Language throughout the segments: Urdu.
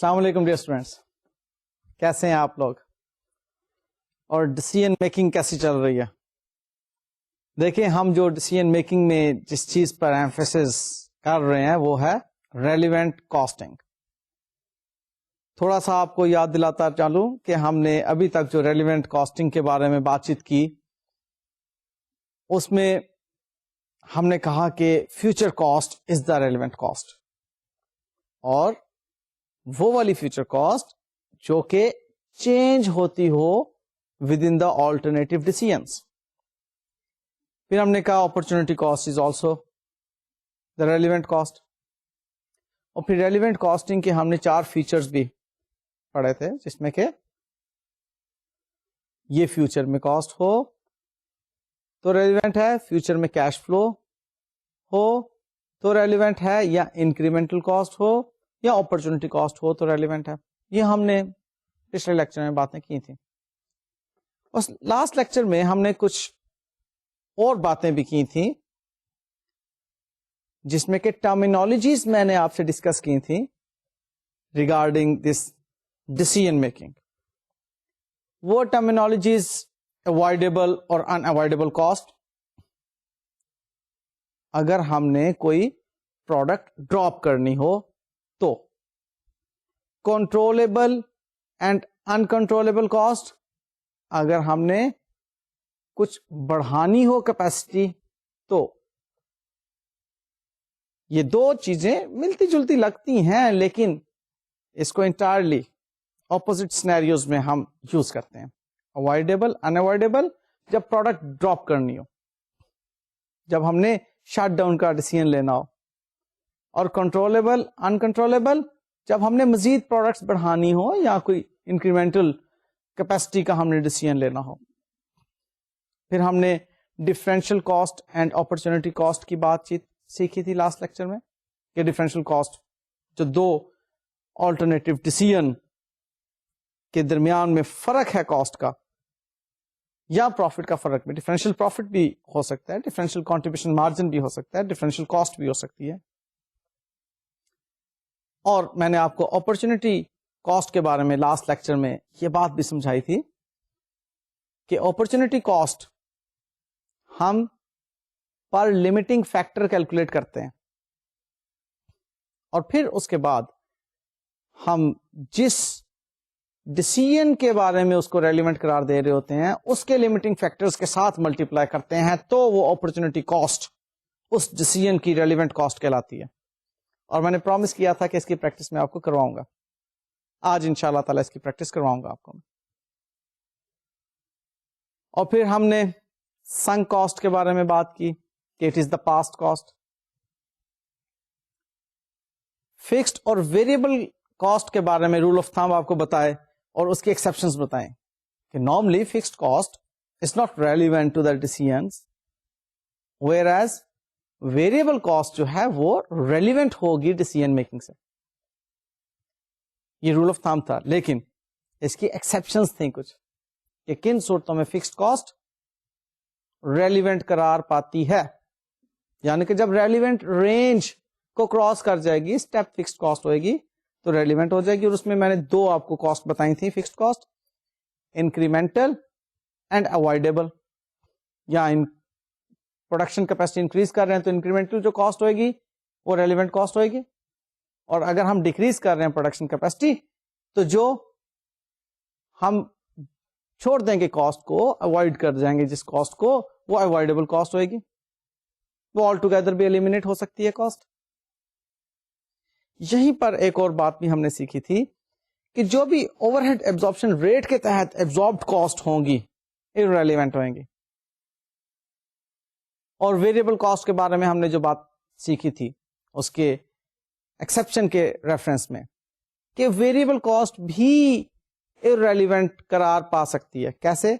السلام علیکم ڈیئر اسٹوڈینٹس، کیسے ہیں آپ لوگ اور ڈیسیژن میکنگ کیسی چل رہی ہے؟ دیکھیں، ہم جو ڈیسیژن میکنگ میں جس چیز پر ایمفیسس کر رہے ہیں وہ ہے ریلیونٹ کاسٹنگ. تھوڑا سا آپ کو یاد دلاتا چلوں کہ ہم نے ابھی تک جو ریلیونٹ کاسٹنگ کے بارے میں بات چیت کی اس میں ہم نے کہا کہ future cost is the relevant cost, اور وہ والی فیوچر کاسٹ جو کہ چینج ہوتی ہو ود ان دا آلٹرنیٹو ڈیسیژنس. پھر ہم نے کہا opportunity cost is also the relevant cost. اور پھر ریلیونٹ کاسٹنگ کے ہم نے 4 فیچرز بھی پڑھے تھے، جس میں کہ یہ فیوچر میں کاسٹ ہو تو ریلیونٹ ہے، فیوچر میں کیش فلو ہو تو ریلیونٹ ہے، یا انکریمنٹل کاسٹ ہو یا اپرچونٹی کاسٹ ہو تو ریلیونٹ ہے. یہ ہم نے پچھلے لیکچر میں باتیں کی تھیں. اور لاسٹ لیکچر میں ہم نے کچھ اور باتیں بھی کی تھیں، جس میں کہ ٹرمینالوجیز میں نے آپ سے ڈسکس کی تھیں ریگارڈنگ دس ڈیسیژن میکنگ. وہ ٹرمینالوجیز اوائڈیبل اور ان اوائڈیبل کاسٹ، اگر ہم نے کوئی پروڈکٹ ڈراپ کرنی ہو تو کنٹرولبل اینڈ انکنٹرولبل کاسٹ، اگر ہم نے کچھ بڑھانی ہو کیپیسٹی تو. یہ 2 چیزیں ملتی جلتی لگتی ہیں، لیکن اس کو انٹائرلی اپوزٹ سینیریوز میں ہم یوز کرتے ہیں. اوائڈیبل ان اوائڈیبل جب پروڈکٹ ڈراپ کرنی ہو، جب ہم نے شٹ ڈاؤن کا ڈیسیژن لینا ہو، اور کنٹرولبل انکنٹرولبل جب ہم نے مزید پروڈکٹس بڑھانی ہو یا کوئی انکریمنٹل کیپیسٹی کا ہم نے ڈیسیژن لینا ہو. پھر ہم نے differential cost and opportunity cost کی بات چیت سیکھی تھی لاسٹ لیکچر میں، کہ ڈفرینشیل کاسٹ جو 2 آلٹرنیٹو ڈیسیژن کے درمیان میں فرق ہے کاسٹ کا یا پروفٹ کا فرق میں، ڈفرینشیل پروفٹ بھی ہو سکتا ہے، ڈفرینشیل کنٹریبیوشن مارجن بھی ہو سکتا ہے، ڈفرینشیل کاسٹ بھی ہو سکتی ہے. اور میں نے آپ کو اپرچونٹی کاسٹ کے بارے میں لاسٹ لیکچر میں یہ بات بھی سمجھائی تھی کہ اپرچونٹی کاسٹ ہم پر لمیٹنگ فیکٹر کیلکولیٹ کرتے ہیں، اور پھر اس کے بعد ہم جس ڈیسیژن کے بارے میں اس کو ریلیونٹ قرار دے رہے ہوتے ہیں اس کے لمیٹنگ فیکٹرز کے ساتھ ملٹیپلائی کرتے ہیں، تو وہ اپرچونٹی کاسٹ اس ڈیسیژن کی ریلیونٹ کاسٹ کہلاتی ہے. اور میں نے پرومس کیا تھا کہ اس کی پریکٹس میں آپ کو کرواؤں گا. آج ان شاء اللہ تعالی اس کی پریکٹس کرواؤں گا آپ کو. اور پھر ہم نے سنک کاسٹ کے بارے میں بات کی کہ it is the past cost. Fixed اور ویریبل کاسٹ کے بارے میں رول آف تھم آپ کو بتائے اور اس کے ایکسپشنز بتائیں کہ normally fixed cost is not relevant to the decisions, whereas variable cost جو ہے وہ ریلیونٹ ہوگی ڈیسیژن میکنگ سے. یہ رول آف تھم تھا، لیکن اس کی ایکسپشنز تھیں کچھ، کہ کن صورتوں میں فکسڈ کاسٹ ریلیونٹ قرار پاتی ہے. یعنی کہ جب ریلیونٹ رینج کو کراس کر جائے گی، اسٹیپ فکسڈ کاسٹ ہوئے گی تو ریلیونٹ ہو جائے گی. اور اس میں نے 2 آپ کو کاسٹ بتائی تھی fixed cost, incremental and avoidable. یا پروڈکشن کیپیسٹی انکریز کر رہے ہیں تو انکریمنٹل جو کاسٹ ہوئے گی وہ ریلیونٹ کاسٹ ہوئے گی، اور اگر ہم ڈیکریز کر رہے ہیں پروڈکشن کیپیسٹی تو جو ہم چھوڑ دیں گے کاسٹ کو، اوائڈ کر جائیں گے جس کاسٹ کو، وہ اوائڈیبل کاسٹ ہوئے گی، وہ آل ٹوگیدر بھی ایلیمینیٹ ہو سکتی ہے کاسٹ. یہیں پر ایک اور بات بھی ہم نے سیکھی تھی کہ جو بھی اوور ہیڈ ایبزارپشن ریٹ کے تحت ایبزاربڈ کاسٹ ہوں گی irrelevant ہوئیں گی. اور ویریبل کاسٹ کے بارے میں ہم نے جو بات سیکھی تھی اس کے ایکسپشن کے ریفرنس میں، کہ ویریبل کاسٹ بھی irrelevant قرار پا سکتی ہے. کیسے؟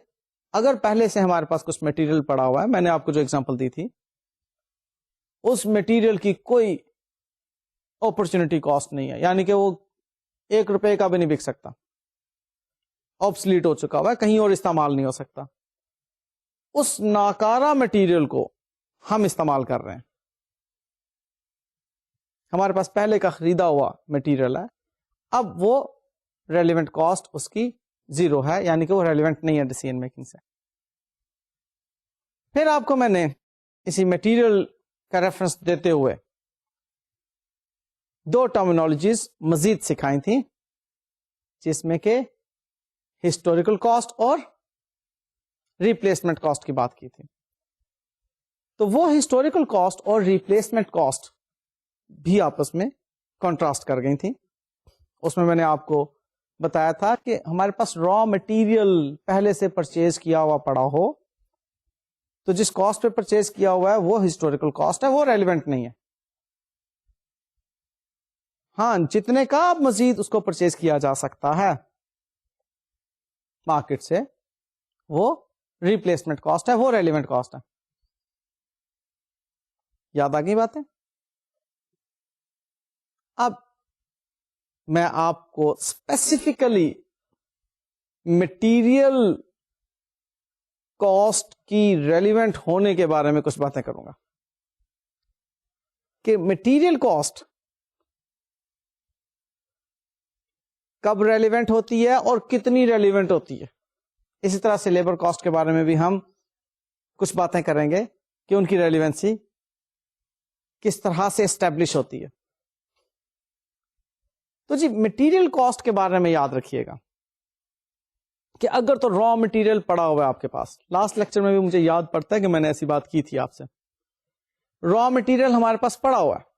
اگر پہلے سے ہمارے پاس کچھ مٹیریل پڑا ہوا ہے، میں نے آپ کو جو ایگزامپل دی تھی، اس مٹیریل کی کوئی اپرچونٹی کاسٹ نہیں ہے، یعنی کہ وہ $1 کا بھی نہیں بک سکتا، آبسلیٹ ہو چکا ہوا ہے، کہیں اور استعمال نہیں ہو سکتا. اس ناکارہ مٹیریل کو ہم استعمال کر رہے ہیں. ہمارے پاس پہلے کا خریدا ہوا مٹیریل ہے، اب وہ ریلیونٹ کاسٹ اس کی 0 ہے، یعنی کہ وہ ریلیونٹ نہیں ہے ڈیسیژن میکنگ سے. پھر آپ کو میں نے اسی مٹیریل کا ریفرنس دیتے ہوئے 2 ٹرمینالوجیز مزید سکھائی تھیں، جس میں کہ ہسٹوریکل کاسٹ اور ریپلیسمنٹ کاسٹ کی بات کی تھی. تو وہ ہسٹوریکل کاسٹ اور ریپلیسمنٹ کاسٹ بھی آپس میں کنٹراسٹ کر گئی تھی. اس میں نے آپ کو بتایا تھا کہ ہمارے پاس را مٹیریل پہلے سے پرچیز کیا ہوا پڑا ہو تو جس کاسٹ پہ پرچیز کیا ہوا ہے وہ ہسٹوریکل کاسٹ ہے، وہ ریلیونٹ نہیں ہے. ہاں، جتنے کا آپ مزید اس کو پرچیز کیا جا سکتا ہے مارکیٹ سے وہ ریپلیسمنٹ کاسٹ ہے، وہ ریلیونٹ کاسٹ ہے. یاد آ گئی باتیں؟ اب میں آپ کو اسپیسیفکلی مٹیریل کاسٹ کی ریلیونٹ ہونے کے بارے میں کچھ باتیں کروں گا کہ مٹیریل کاسٹ کب ریلیونٹ ہوتی ہے اور کتنی ریلیونٹ ہوتی ہے. اسی طرح سے لیبر کاسٹ کے بارے میں بھی ہم کچھ باتیں کریں گے کہ ان کی ریلیونسی کس طرح سے اسٹیبلش ہوتی ہے. تو جی مٹیریل کاسٹ کے بارے میں یاد رکھیے گا کہ اگر تو را مٹیریل پڑا ہوا ہے آپ کے پاس، لاسٹ لیکچر میں بھی مجھے یاد پڑتا ہے کہ میں نے ایسی بات کی تھی آپ سے، را مٹیریل ہمارے پاس پڑا ہوا ہے،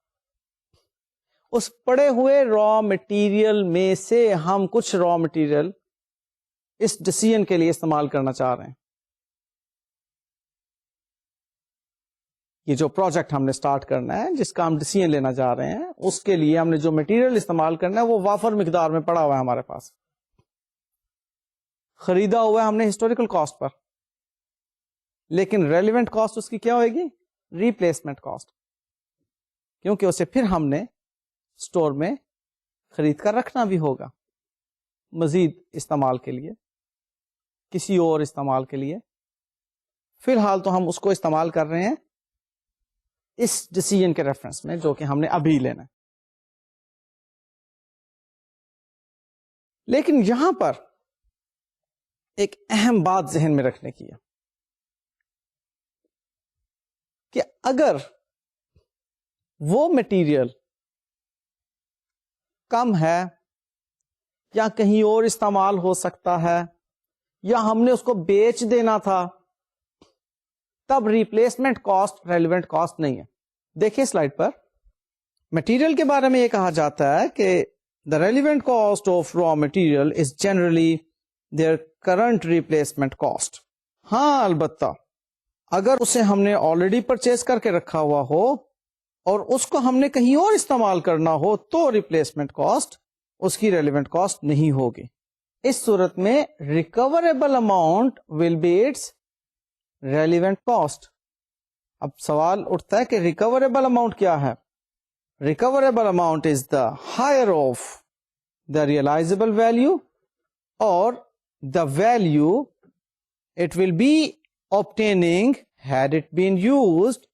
اس پڑے ہوئے را مٹیریل میں سے ہم کچھ را مٹیریل اس ڈیسیژن کے لیے استعمال کرنا چاہ رہے ہیں. یہ جو پروجیکٹ ہم نے سٹارٹ کرنا ہے، جس کا ہم ڈیسیژن لینا چاہ رہے ہیں، اس کے لیے ہم نے جو مٹیریل استعمال کرنا ہے وہ وافر مقدار میں پڑا ہوا ہے ہمارے پاس، خریدا ہوا ہے ہم نے ہسٹوریکل کاسٹ پر، لیکن ریلیونٹ کاسٹ اس کی کیا ہوئے گی؟ ریپلیسمنٹ کاسٹ، کیونکہ اسے پھر ہم نے اسٹور میں خرید کر رکھنا بھی ہوگا مزید استعمال کے لیے، کسی اور استعمال کے لیے. فی الحال تو ہم اس کو استعمال کر رہے ہیں اس ڈیسیژن کے ریفرنس میں جو کہ ہم نے ابھی لینا ہے. لیکن یہاں پر ایک اہم بات ذہن میں رکھنے کی ہے کہ اگر وہ مٹیریل کم ہے یا کہیں اور استعمال ہو سکتا ہے یا ہم نے اس کو بیچ دینا تھا، تب ریپلیسمنٹ کاسٹ ریلیونٹ کاسٹ نہیں ہے. دیکھیں سلائڈ پر مٹیریل کے بارے میں یہ کہا جاتا ہے کہ the relevant cost of raw material is generally their current replacement cost. ہاں، البتہ اگر اسے ہم نے آلریڈی پرچیز کر کے رکھا ہوا ہو اور اس کو ہم نے کہیں اور استعمال کرنا ہو تو ریپلیسمنٹ کاسٹ اس کی ریلیونٹ کاسٹ نہیں ہوگی. اس صورت میں recoverable amount will be its relevant cost. اب سوال اٹھتا ہے کہ ریکوریبل اماؤنٹ کیا ہے؟ Recoverable amount is the higher of the realisable value اور the value it will be obtaining had it been used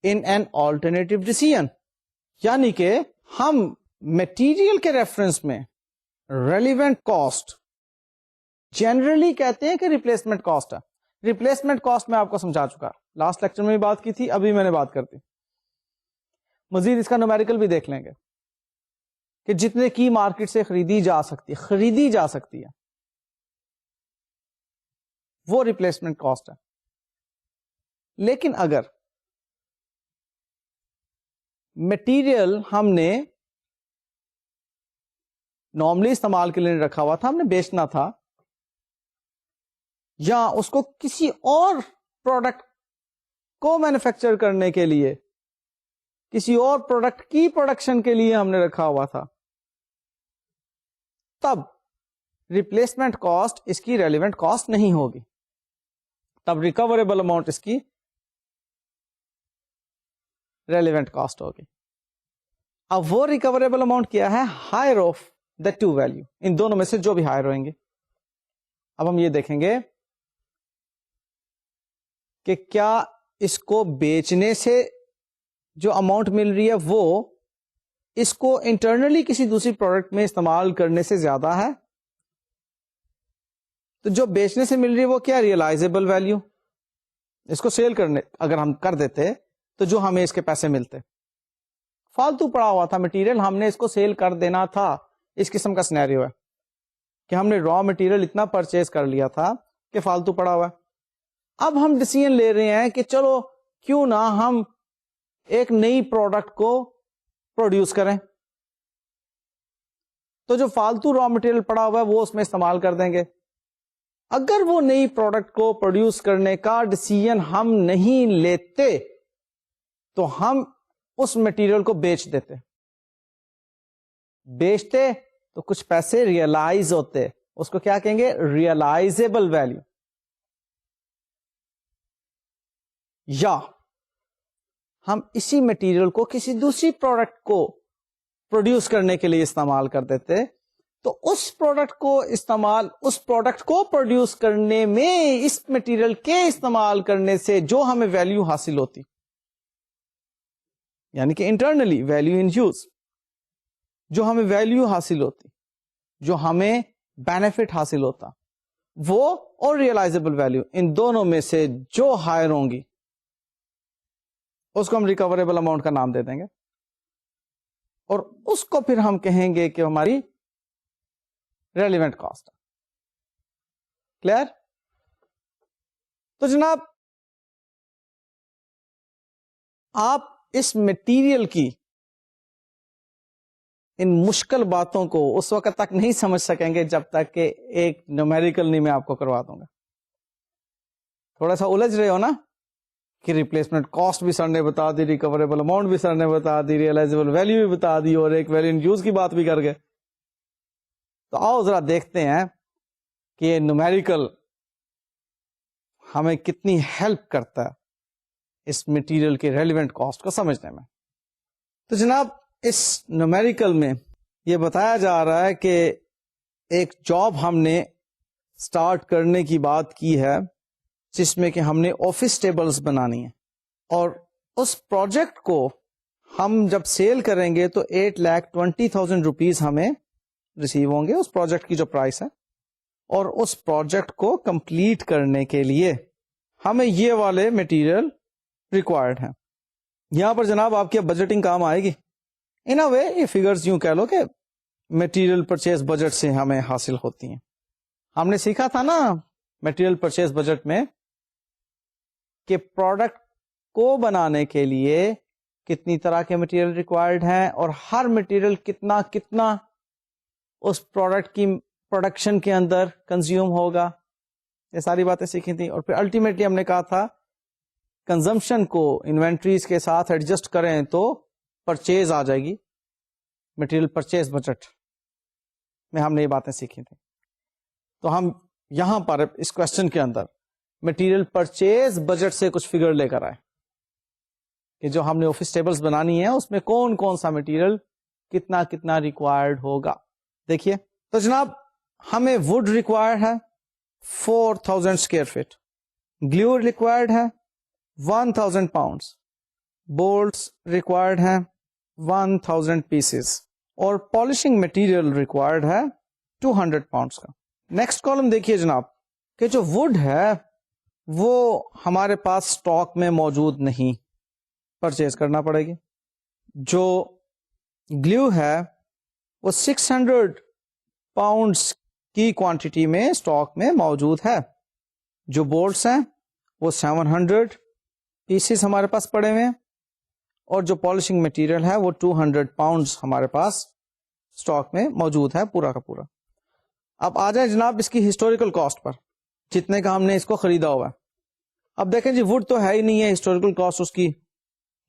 in an alternative decision. یعنی کہ ہم میٹیریل کے ریفرنس میں ریلیونٹ کاسٹ جنرلی کہتے ہیں کہ ریپلیسمنٹ کاسٹ ہے. ریپلیسمنٹ کاسٹ میں آپ کو سمجھا چکا، لاسٹ لیکچر میں بھی بات کی تھی، ابھی میں نے بات کرتی. مزید اس کا نومیریکل بھی دیکھ لیں گے کہ جتنے کی مارکیٹ سے خریدی جا سکتی ہے وہ ریپلیسمنٹ کاسٹ ہے. لیکن اگر مٹیریل ہم نے نارملی استعمال کے لیے رکھا ہوا تھا، ہم نے بیچنا تھا، یا اس کو کسی اور پروڈکٹ کو مینوفیکچر کرنے کے لیے، کسی اور پروڈکٹ کی پروڈکشن کے لیے ہم نے رکھا ہوا تھا، تب ریپلیسمنٹ کاسٹ اس کی ریلیونٹ کاسٹ نہیں ہوگی، تب ریکوریبل اماؤنٹ اس کی ریلیونٹ کاسٹ ہوگی. اب وہ ریکوریبل اماؤنٹ کیا ہے؟ Higher of the two value, ان دونوں میں سے جو بھی ہائر ہوئیں گے. اب ہم یہ دیکھیں گے کہ کیا اس کو بیچنے سے جو اماؤنٹ مل رہی ہے وہ اس کو انٹرنلی کسی دوسری پروڈکٹ میں استعمال کرنے سے زیادہ ہے تو جو بیچنے سے مل رہی ہے وہ کیا ریئلائزیبل ویلیو. اس کو سیل کرنے اگر ہم کر دیتے تو جو ہمیں اس کے پیسے ملتے. فالتو پڑا ہوا تھا مٹیریل, ہم نے اس کو سیل کر دینا تھا. اس قسم کا سینیریو ہے کہ ہم نے را مٹیریل اتنا پرچیز کر لیا تھا کہ فالتو پڑا ہوا ہے. اب ہم ڈیسیژن لے رہے ہیں کہ چلو کیوں نہ ہم ایک نئی پروڈکٹ کو پروڈیوس کریں, تو جو فالتو را مٹیریل پڑا ہوا ہے وہ اس میں استعمال کر دیں گے. اگر وہ نئی پروڈکٹ کو پروڈیوس کرنے کا ڈیسیژن ہم نہیں لیتے تو ہم اس مٹیریل کو بیچ دیتے. بیچتے تو کچھ پیسے ریئلائز ہوتے, اس کو کیا کہیں گے, ریئلائزیبل ویلیو. یا ہم اسی مٹیریل کو کسی دوسری پروڈکٹ کو پروڈیوس کرنے کے لیے استعمال کر دیتے تو اس پروڈکٹ کو پروڈیوس کرنے میں اس مٹیریل کے استعمال کرنے سے جو ہمیں ویلیو حاصل ہوتی, یعنی کہ انٹرنلی ویلیو ان یوز, جو ہمیں ویلیو حاصل ہوتی, جو ہمیں بینیفٹ حاصل ہوتا, وہ اور ریئلائزیبل ویلیو, ان دونوں میں سے جو ہائر ہوں گی اس کو ہم ریکوریبل اماؤنٹ کا نام دے دیں گے, اور اس کو پھر ہم کہیں گے کہ ہماری ریلیونٹ کاسٹ. کلیئر؟ تو جناب آپ اس مٹیریل کی ان مشکل باتوں کو اس وقت تک نہیں سمجھ سکیں گے جب تک کہ ایک نومیریکل نہیں میں آپ کو کروا دوں گا. تھوڑا سا الجھ رہے ہو نا کہ ریپلیسمنٹ کاسٹ بھی سر نے بتا دی, ریکوریبل اماؤنٹ بھی سر نے بتا دی, ریئلائزیبل ویلیو بھی بتا دی, اور ایک ویلیو ان یوز کی بات بھی کر گئے. تو آؤ ذرا دیکھتے ہیں کہ یہ نومیریکل ہمیں کتنی ہیلپ کرتا ہے اس مٹیریل کے ریلیونٹ کاسٹ کو سمجھنے میں. تو جناب اس نومیریکل میں یہ بتایا جا رہا ہے کہ ایک جاب ہم نے سٹارٹ کرنے کی بات کی ہے جس میں کہ ہم نے آفس ٹیبلز بنانی ہے, اور اس پروجیکٹ کو ہم جب سیل کریں گے تو 8,20,000 روپیز ہمیں ریسیو ہوں گے, اس پروجیکٹ کی جو پرائس ہے. اور اس پروجیکٹ کو کمپلیٹ کرنے کے لیے ہمیں یہ والے مٹیریل ریکوائرڈ ہیں. یہاں پر جناب آپ کی بجٹنگ کام آئے گی. ان اے وے یہ فگرز یوں کہہ لو کہ مٹیریل پرچیز بجٹ سے ہمیں حاصل ہوتی ہیں. ہم نے سیکھا تھا نا مٹیریل پرچیز بجٹ میں کہ پروڈکٹ کو بنانے کے لیے کتنی طرح کے مٹیریل ریکوائرڈ ہیں اور ہر مٹیریل کتنا کتنا اس پروڈکٹ کی پروڈکشن کے اندر کنزیوم ہوگا. یہ ساری باتیں سیکھی تھیں. اور پھر الٹیمیٹلی ہم نے کہا تھا کنزمپشن کو انوینٹریز کے ساتھ ایڈجسٹ کریں تو پرچیز آ جائے گی. مٹیریل پرچیز بجٹ میں ہم نے یہ باتیں سیکھی تھیں. تو ہم یہاں پر اس کوشچن کے اندر مٹیریل پرچیز بجٹ سے کچھ فگر لے کر آئے کہ جو ہم نے آفس ٹیبلز بنانی ہے اس میں کون کون سا مٹیریل کتنا کتنا ریکوائرڈ ہوگا. دیکھیے تو جناب ہمیں وڈ ریکوائرڈ ہے 4,000 اسکوائر فٹ, گلیو ریکوائرڈ ہے 1,000 پاؤنڈس, بولٹس ریکوائرڈ ہیں 1,000 پیسز, اور پالشنگ مٹیریل ریکوائرڈ ہے 200 پاؤنڈس کا. نیکسٹ کالم دیکھیے جناب کہ جو وڈ ہے وہ ہمارے پاس اسٹاک میں موجود نہیں, پرچیز کرنا پڑے گی. جو گلیو ہے وہ 600 پاؤنڈس کی کوانٹٹی میں اسٹاک میں موجود ہے. جو بولٹس ہیں وہ 700 پیسز ہمارے پاس پڑے ہوئے ہیں, اور جو پالشنگ مٹیریل ہے وہ 200 پاؤنڈس ہمارے پاس اسٹاک میں موجود ہے پورا کا پورا. اب آ جائیں جناب اس کی ہسٹوریکل کاسٹ پر, جتنے کا ہم نے اس کو خریدا ہوا ہے. اب دیکھیں جی وڈ تو ہے ہی نہیں ہے, ہسٹوریکل کاسٹ اس کی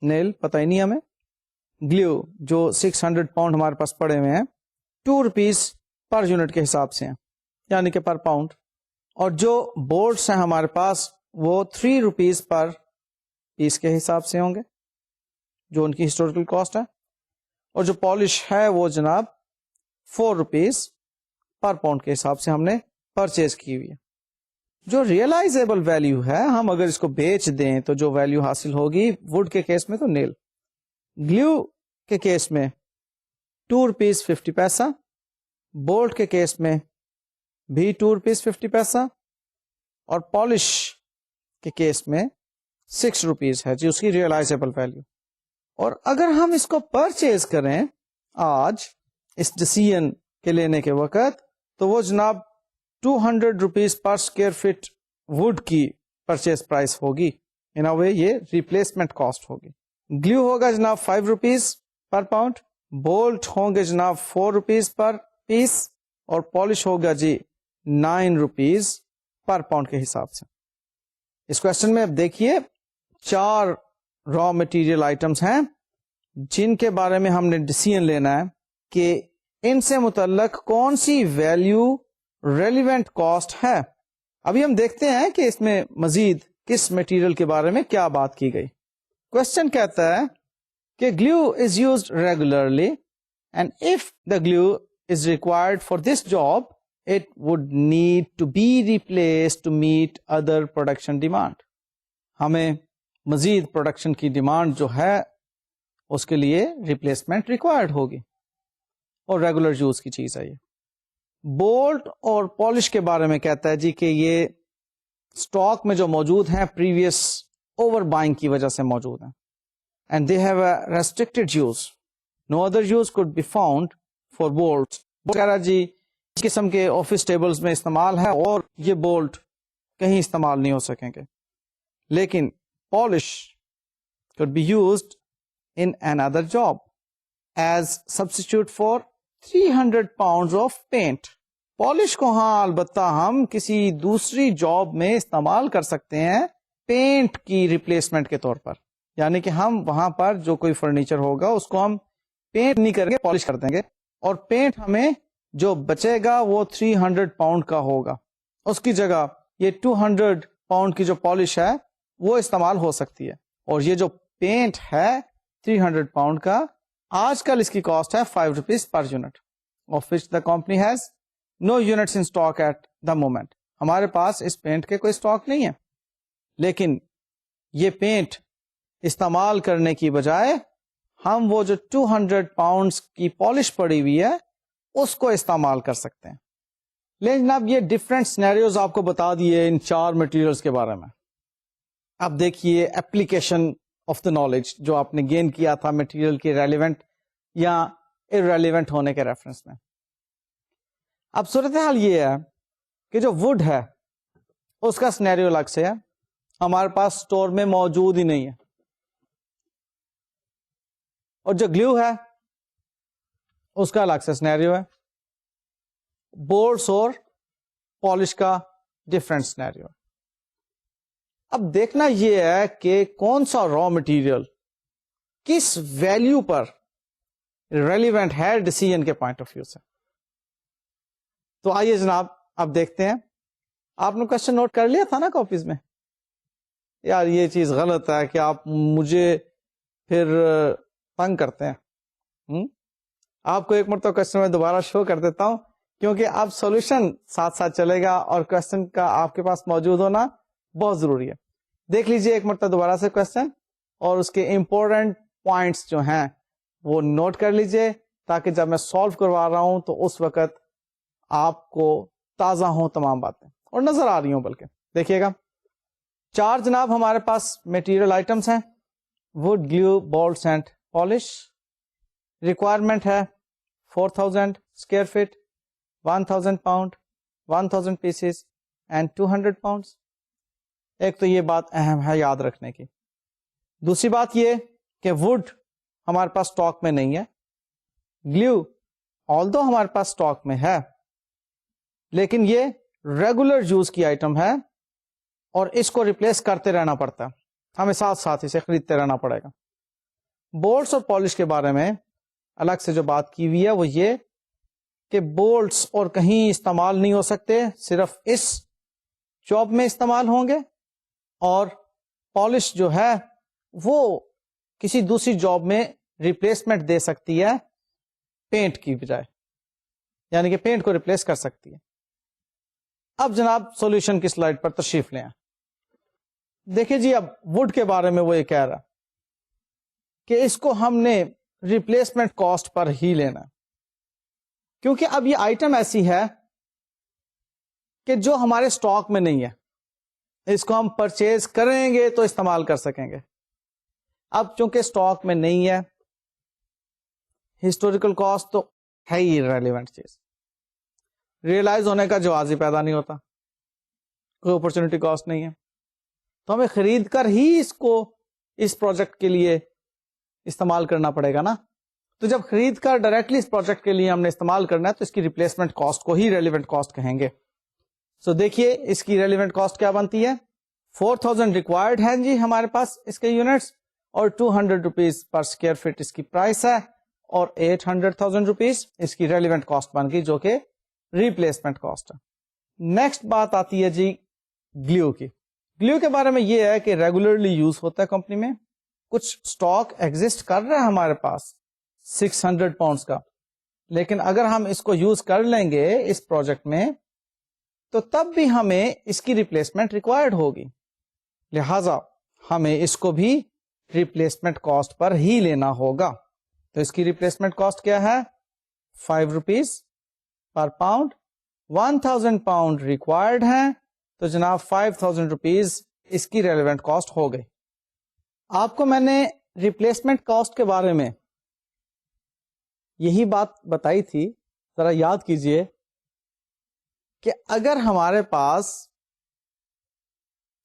نیل پتہ ہی نہیں ہمیں. گلیو جو 600 پاؤنڈ ہمارے پاس پڑے ہوئے ہیں 2 روپیز پر یونٹ کے حساب سے ہیں, یعنی کہ پر پاؤنڈ. اور جو بولٹس ہیں ہمارے پاس وہ 3 روپیز پر پیس کے حساب سے ہوں گے جو ان کی ہسٹوریکل کاسٹ ہے. اور جو پالش ہے وہ جناب 4 روپیز پر پاؤنڈ کے حساب سے ہم نے پرچیز کی ہوئی ہے. جو ریئلائزیبل ویلیو ہے ہم اگر اس کو بیچ دیں تو جو ویلیو حاصل ہوگی وڈ کے کیس میں تو نیل, گلیو کے کیس میں ₹2.50, بولٹ کے کیس میں بھی ₹2.50 اور پالش کے کیس میں ₹6 ہے جی اس کی ریئلائزیبل ویلیو. اور اگر ہم اس کو پرچیز کریں آج اس ڈسیزن کے لینے کے وقت تو وہ جناب ₹200 پر اسکوائر فٹ وڈ کی پرچیز پرائس ہوگی. ان اے وے یہ ریپلیسمنٹ کاسٹ ہوگی. گلیو ہوگا جناب ₹5 پر پاؤنڈ, بولٹ ہوں گے جناب ₹4 پر پیس, اور پالش ہوگا جی ₹9 پر پاؤنڈ کے حساب سے. اس کوشچن میں اب دیکھیے 4 را مٹیریل آئٹمس ہیں جن کے بارے میں ہم نے ڈسیزن لینا ہے کہ ان سے متعلق کون سی ویلیو ریلیونٹ کاسٹ ہے. ابھی ہم دیکھتے ہیں کہ اس میں مزید کس مٹیریل کے بارے میں کیا بات کی گئی. کوشچن کہتا ہے کہ glue is used regularly and if the glue is required for this job it would need to be replaced to meet other production demand. ہمیں مزید پروڈکشن کی ڈیمانڈ جو ہے اس کے لیے ریپلیسمنٹ ریکوائرڈ ہوگی اور ریگولر یوز کی چیز ہے یہ. بولٹ اور پالش کے بارے میں کہتا ہے جی کہ یہ اسٹاک میں جو موجود ہیں پریویس اوور بائنگ کی وجہ سے موجود ہیں and they have a restricted use, no other use could be found for bolt. کہہ رہا جی اس قسم کے آفس ٹیبلز میں استعمال ہے اور یہ بولٹ کہیں استعمال نہیں ہو سکیں گے. لیکن polish could be used in another job as substitute for 300 pounds of paint. Polish کو ہاں البتہ ہم کسی دوسری جاب میں استعمال کر سکتے ہیں پینٹ کی ریپلیسمنٹ کے طور پر. یعنی کہ ہم وہاں پر جو کوئی فرنیچر ہوگا اس کو ہم پینٹ نہیں کریں گے, پالش کر دیں گے, اور پینٹ ہمیں جو بچے گا وہ 300 پاؤنڈ کا ہوگا. اس کی جگہ یہ 200 پاؤنڈ کی جو پالش ہے وہ استعمال ہو سکتی ہے. اور یہ جو پینٹ ہے 300 پاؤنڈ کا, آج کل اس کی کاسٹ ہے ₹5 per unit, of which the company has no units in stock at the moment. ہمارے پاس اس پینٹ کے کوئی اسٹاک نہیں ہے, لیکن یہ پینٹ استعمال کرنے کی بجائے ہم وہ جو 200 پاؤنڈز کی پالش پڑی ہوئی ہے اس کو استعمال کر سکتے ہیں. لیکن جناب یہ ڈفرینٹ سینیریوز آپ کو بتا دیے ان 4 مٹیریلز کے بارے میں. اب دیکھیے اپلیکیشن آف دا نالج جو آپ نے گین کیا تھا مٹیریل کے ریلیونٹ یا ارریلیونٹ ہونے کے ریفرنس میں. اب صورتحال یہ ہے کہ جو وڈ ہے اس کا سینیریو الگ سے ہے, ہمارے پاس اسٹور میں موجود ہی نہیں ہے. اور جو گلیو ہے اس کا الگ سے سینیریو ہے. بورڈز اور پالش کا ڈفرینٹ سینیریو. اب دیکھنا یہ ہے کہ کون سا را مٹیریل کس ویلیو پر ریلیونٹ ہے ڈیسیژن کے پوائنٹ آف ویو سے. تو آئیے جناب اب دیکھتے ہیں. آپ نے کوشچن نوٹ کر لیا تھا نا کاپیز میں؟ یار یہ چیز غلط ہے کہ آپ مجھے پھر تنگ کرتے ہیں. آپ کو ایک مرتبہ کوشچن میں دوبارہ شو کر دیتا ہوں کیونکہ اب سولوشن ساتھ ساتھ چلے گا اور کوشچن کا آپ کے پاس موجود ہونا بہت ضروری ہے. دیکھ لیجئے ایک مرتبہ دوبارہ سے کوشچن اور اس کے امپورٹنٹ پوائنٹس جو ہیں وہ نوٹ کر لیجئے تاکہ جب میں سالو کروا رہا ہوں تو اس وقت آپ کو تازہ ہوں تمام باتیں اور نظر آ رہی ہوں. بلکہ دیکھیے گا 4 جناب ہمارے پاس مٹیریل آئٹمس ہیں, wood, glue, bolts and polish. Requirement ہے 4000 square feet, 1000 pound, 1000 pieces and 200 pounds. ایک تو یہ بات اہم ہے یاد رکھنے کی. دوسری بات یہ کہ وڈ ہمارے پاس اسٹاک میں نہیں ہے. گلیو آلدو ہمارے پاس اسٹاک میں ہے لیکن یہ ریگولر یوز کی آئٹم ہے اور اس کو ریپلیس کرتے رہنا پڑتا ہے, ہمیں ساتھ ساتھ اسے خریدتے رہنا پڑے گا. بولٹس اور پالش کے بارے میں الگ سے جو بات کی ہوئی ہے وہ یہ کہ بولٹس اور کہیں استعمال نہیں ہو سکتے, صرف اس جاب میں استعمال ہوں گے, اور پالش جو ہے وہ کسی دوسری جاب میں ریپلیسمنٹ دے سکتی ہے پینٹ کی بجائے, یعنی کہ پینٹ کو ریپلیس کر سکتی ہے. اب جناب سولوشن کی سلائڈ پر تشریف لیں. دیکھیں جی اب وڈ کے بارے میں وہ یہ کہہ رہا کہ اس کو ہم نے ریپلیسمنٹ کاسٹ پر ہی لینا. کیونکہ اب یہ آئٹم ایسی ہے کہ جو ہمارے اسٹاک میں نہیں ہے, اس کو ہم پرچیز کریں گے تو استعمال کر سکیں گے. اب چونکہ اسٹاک میں نہیں ہے, ہسٹوریکل کاسٹ تو ہے ہی ریلیونٹ چیز, ریئلائز ہونے کا جواز ہی پیدا نہیں ہوتا, کوئی اپرچونٹی کاسٹ نہیں ہے, تو ہمیں خرید کر ہی اس کو اس پروجیکٹ کے لیے استعمال کرنا پڑے گا نا. تو جب خرید کر ڈائریکٹلی اس پروجیکٹ کے لیے ہم نے استعمال کرنا ہے تو اس کی ریپلیسمنٹ کاسٹ کو ہی ریلیونٹ کاسٹ کہیں گے. سو دیکھیے اس کی ریلیونٹ کاسٹ کیا بنتی ہے, 4000 ریکوائرڈ ہے جی ہمارے پاس اس کے یونٹس, اور 200 روپیز پر اسکوائر فٹ اس کی پرائس ہے, اور 800,000 روپیز اس کی ریلیونٹ کاسٹ بن گئی جو کہ ریپلیسمنٹ کاسٹ ہے. نیکسٹ بات آتی ہے جی گلیو کی. گلیو کے بارے میں یہ ہے کہ ریگولرلی یوز ہوتا ہے کمپنی میں, کچھ اسٹاک ایگزسٹ کر رہا ہے ہمارے پاس 600 پاؤنڈز کا, لیکن اگر ہم اس کو یوز کر لیں گے اس پروجیکٹ میں تو تب بھی ہمیں اس کی ریپلیسمنٹ ریکوائرڈ ہوگی, لہذا ہمیں اس کو بھی ریپلیسمنٹ کاسٹ پر ہی لینا ہوگا. تو اس کی ریپلیسمنٹ کاسٹ کیا ہے, 5 rupees per pound. 1000 pound required ہیں تو جناب 5000 روپیز اس کی ریلیونٹ کاسٹ ہو گئی. آپ کو میں نے ریپلیسمنٹ کاسٹ کے بارے میں یہی بات بتائی تھی, ذرا یاد کیجئے کہ اگر ہمارے پاس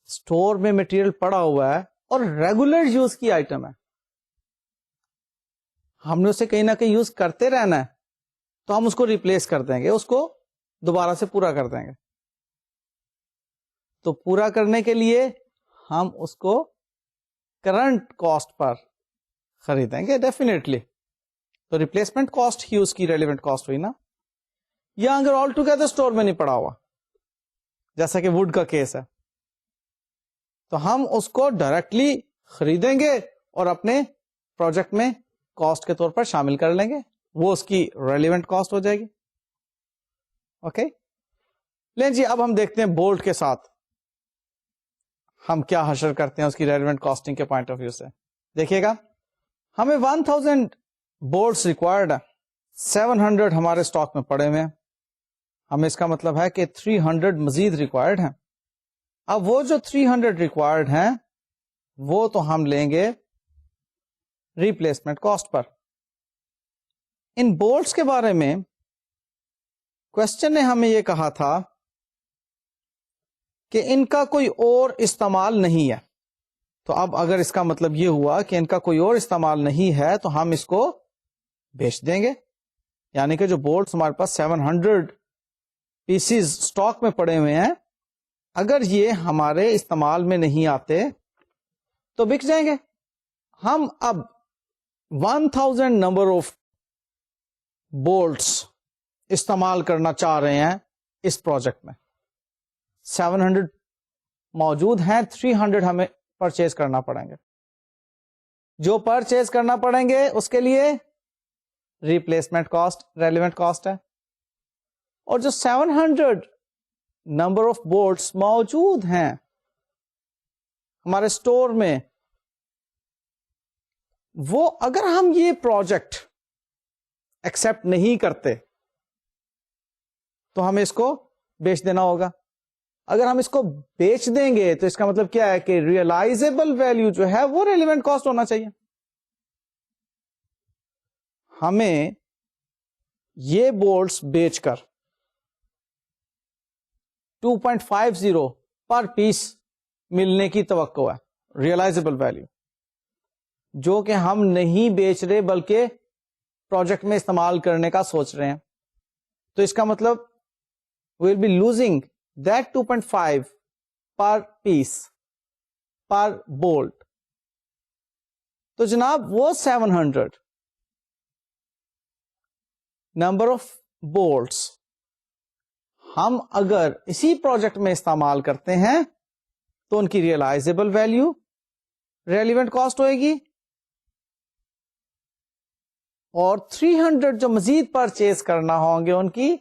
اسٹور میں مٹیریل پڑا ہوا ہے اور ریگولر یوز کی آئٹم ہے, ہم نے اسے کہیں نہ کہیں یوز کرتے رہنا ہے, تو ہم اس کو ریپلیس کر دیں گے, اس کو دوبارہ سے پورا کر دیں گے. تو پورا کرنے کے لیے ہم اس کو کرنٹ کاسٹ پر خریدیں گے ڈیفینیٹلی. تو ریپلیسمنٹ کاسٹ ہی اس کی ریلیونٹ کاسٹ ہوئی نا. یا اگر آل ٹوگیدر اسٹور میں نہیں پڑا ہوا جیسا کہ ووڈ کا کیس ہے, تو ہم اس کو ڈائریکٹلی خریدیں گے اور اپنے پروجیکٹ میں کاسٹ کے طور پر شامل کر لیں گے, وہ اس کی ریلیونٹ کاسٹ ہو جائے گی. اوکے لیں جی, اب ہم دیکھتے ہیں بولٹ کے ساتھ ہم کیا حشر کرتے ہیں اس کی ریلیونٹ کاسٹنگ کے پوائنٹ آف ویو سے. دیکھیے گا, ہمیں 1000 بولٹس ریکوائرڈ ہے, 700 ہمارے اسٹاک میں پڑے ہوئے ہیں, ہمیں اس کا مطلب ہے کہ 300 مزید ریکوائرڈ ہیں. اب وہ جو 300 ریکوائرڈ ہیں وہ تو ہم لیں گے ریپلیسمنٹ کاسٹ پر. ان بولٹس کے بارے میں کوشچن نے ہمیں یہ کہا تھا کہ ان کا کوئی اور استعمال نہیں ہے. تو اب اگر اس کا مطلب یہ ہوا کہ ان کا کوئی اور استعمال نہیں ہے تو ہم اس کو بیچ دیں گے. یعنی کہ جو بولٹس ہمارے پاس 700 پیسز اسٹاک میں پڑے ہوئے ہیں, اگر یہ ہمارے استعمال میں نہیں آتے تو بک جائیں گے. ہم اب 1000 نمبر آف بولٹس استعمال کرنا چاہ رہے ہیں اس پروجیکٹ میں. 700 موجود ہیں, 300 ہمیں پرچیز کرنا پڑیں گے. جو پرچیز کرنا پڑیں گے اس کے لیے ریپلیسمنٹ کاسٹ ریلیونٹ کاسٹ ہے, اور جو 700 نمبر آف بولٹس موجود ہیں ہمارے اسٹور میں, وہ اگر ہم یہ پروجیکٹ ایکسپٹ نہیں کرتے تو ہمیں اس کو بیچ دینا ہوگا. اگر ہم اس کو بیچ دیں گے تو اس کا مطلب کیا ہے کہ ریئلائزیبل ویلیو جو ہے وہ ریلیونٹ کاسٹ ہونا چاہیے. ہمیں یہ بولٹس بیچ کر 2.50 پر پیس ملنے کی توقع ہے, ریئلائزیبل ویلیو, جو کہ ہم نہیں بیچ رہے بلکہ پروجیکٹ میں استعمال کرنے کا سوچ رہے ہیں. تو اس کا مطلب we will be losing that 2.5 per piece per bolt. تو جناب وہ 700 نمبر آف بولٹس ہم اگر اسی پروجیکٹ میں استعمال کرتے ہیں تو ان کی ریئلائزیبل ویلیو ریلیونٹ کاسٹ ہوئے گی, اور 300 جو مزید پرچیز کرنا ہوں گے ان کی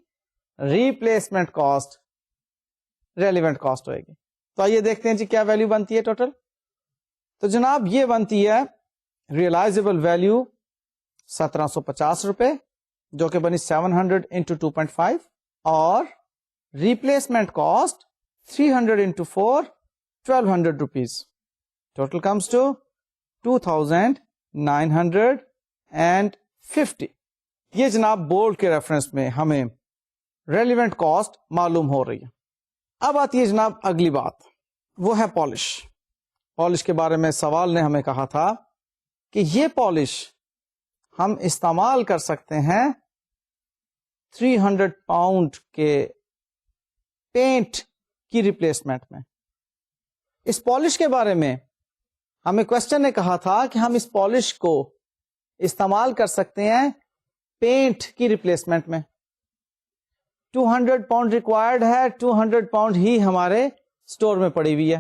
ریپلیسمنٹ کاسٹ ریلیونٹ کاسٹ ہوئے گی. تو آئیے دیکھتے ہیں جی کیا ویلیو بنتی ہے ٹوٹل. تو جناب یہ بنتی ہے ریئلائزیبل ویلیو 1750 روپے, جو کہ بنی 700 انٹو 2.5 اور replacement cost 300 into 4 1200 rupees. Total comes to 2950. یہ جناب بورڈ کے ریفرنس میں ہمیں ریلیونٹ کاسٹ معلوم ہو رہی ہے. اب آتی ہے جناب اگلی بات, وہ ہے پالش. پالش کے بارے میں سوال نے ہمیں کہا تھا کہ یہ پالش ہم استعمال کر سکتے ہیں 300 پاؤنڈ کے پینٹ کی ریپلیسمنٹ میں. اس پالش کے بارے میں ہمیں کوشچن نے کہا تھا کہ ہم اس پالش کو استعمال کر سکتے ہیں پینٹ کی ریپلیسمنٹ میں. 200 پاؤنڈ ریکوائرڈ ہے, 200 پاؤنڈ ہی ہمارے اسٹور میں پڑی ہوئی ہے,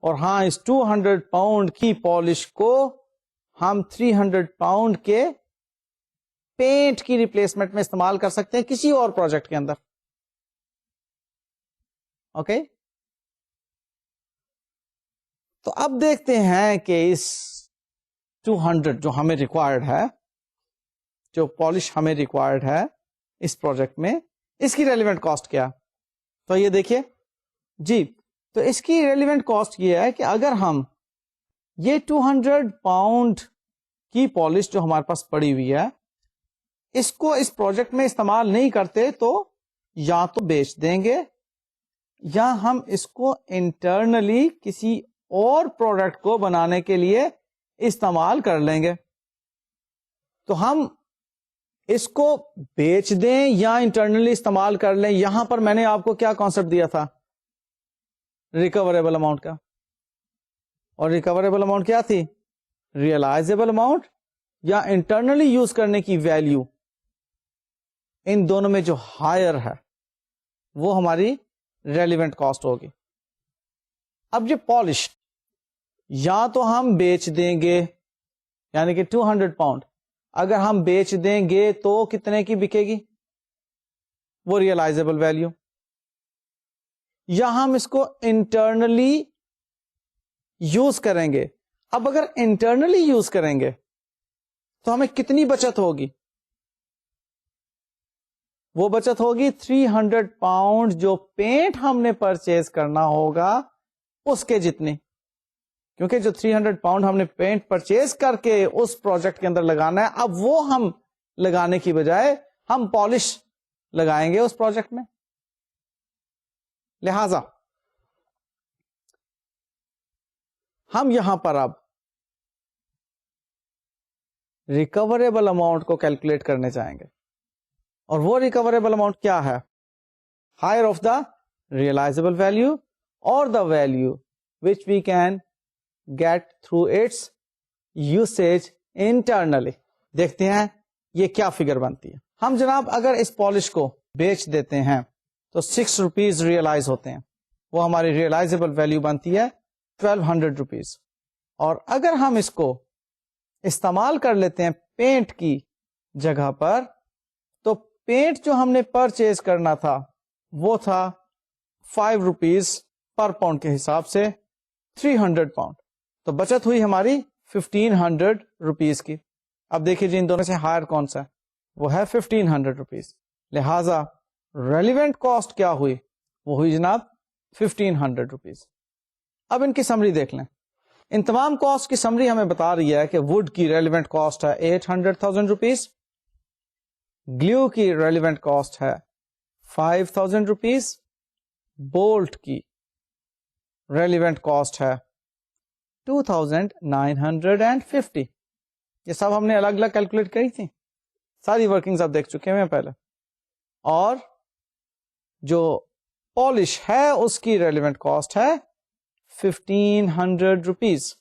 اور ہاں اس 200 پاؤنڈ کی پالش کو ہم 300 پاؤنڈ کے پینٹ کی ریپلیسمنٹ میں استعمال کر سکتے ہیں کسی اور پروجیکٹ کے اندر. اوکے, تو اب دیکھتے ہیں کہ اس 200 جو ہمیں ریکوائرڈ ہے, جو پالش ہمیں ریکوائرڈ ہے اس پروجیکٹ میں, اس کی ریلیونٹ کاسٹ کیا. تو یہ دیکھیے جی, تو اس کی ریلیونٹ کاسٹ یہ ہے کہ اگر ہم یہ 200 پاؤنڈ کی پالش جو ہمارے پاس پڑی ہوئی ہے اس کو اس پروجیکٹ میں استعمال نہیں کرتے تو یا تو بیچ دیں گے یا ہم اس کو انٹرنلی کسی اور پروڈکٹ کو بنانے کے لیے استعمال کر لیں گے. تو ہم اس کو بیچ دیں یا انٹرنلی استعمال کر لیں, یہاں پر میں نے آپ کو کیا کانسیپٹ دیا تھا, ریکوریبل اماؤنٹ کا. اور ریکوریبل اماؤنٹ کیا تھی, ریئلائزیبل اماؤنٹ یا انٹرنلی یوز کرنے کی ویلیو. ان دونوں میں جو ہائر ہے وہ ہماری ریلیونٹ کاسٹ ہوگی. اب یہ پالش یا تو ہم بیچ دیں گے, یعنی کہ 200 پاؤنڈ اگر ہم بیچ دیں گے تو کتنے کی بکے گی, وہ ریئلائزیبل ویلیو. یا ہم اس کو انٹرنلی یوز کریں گے. اب اگر انٹرنلی یوز کریں گے تو ہمیں کتنی بچت ہوگی, وہ بچت ہوگی 300 پاؤنڈ جو پینٹ ہم نے پرچیز کرنا ہوگا اس کے جتنی, کیونکہ جو 300 پاؤنڈ ہم نے پینٹ پرچیز کر کے اس پروجیکٹ کے اندر لگانا ہے, اب وہ ہم لگانے کی بجائے ہم پالش لگائیں گے اس پروجیکٹ میں. لہذا ہم یہاں پر اب ریکوریبل اماؤنٹ کو کیلکولیٹ کرنے چاہیں گے, اور وہ ریکوریبل اماؤنٹ کیا ہے, higher of the realisable value اور the value which we can get through its usage internally. دیکھتے ہیں یہ کیا فگر بنتی ہے. ہم جناب اگر اس پالش کو بیچ دیتے ہیں تو 6 روپیز ریئلائز ہوتے ہیں, وہ ہماری ریئلائزیبل ویلیو بنتی ہے 1200 روپیز. اور اگر ہم اس کو استعمال کر لیتے ہیں پینٹ کی جگہ پر, تو پینٹ جو ہم نے پرچیز کرنا تھا وہ تھا 5 روپیز پر پاؤنڈ کے حساب سے 300 پاؤنڈ, تو بچت ہوئی ہماری 1500 روپیز کی. اب دیکھیے جی ان دونوں سے ہائر کون سا ہے, وہ ہے 1500 روپیز. لہذا ریلیونٹ کاسٹ کیا ہوئی, وہ ہوئی جناب 1500 روپیز. اب ان کی سمری دیکھ لیں. ان تمام کاسٹ کی سمری ہمیں بتا رہی ہے کہ ووڈ کی ریلیونٹ کاسٹ ہے 800,000 روپیز, گلیو کی ریلیونٹ کاسٹ ہے 5,000 روپیز, بولٹ کی ریلیونٹ کاسٹ ہے 2,950. یہ سب ہم نے الگ الگ کیلکولیٹ کری تھی, ساری ورکنگز آپ دیکھ چکے ہیں پہلے. اور جو پالش ہے اس کی ریلیونٹ کاسٹ ہے 1,500 روپیز,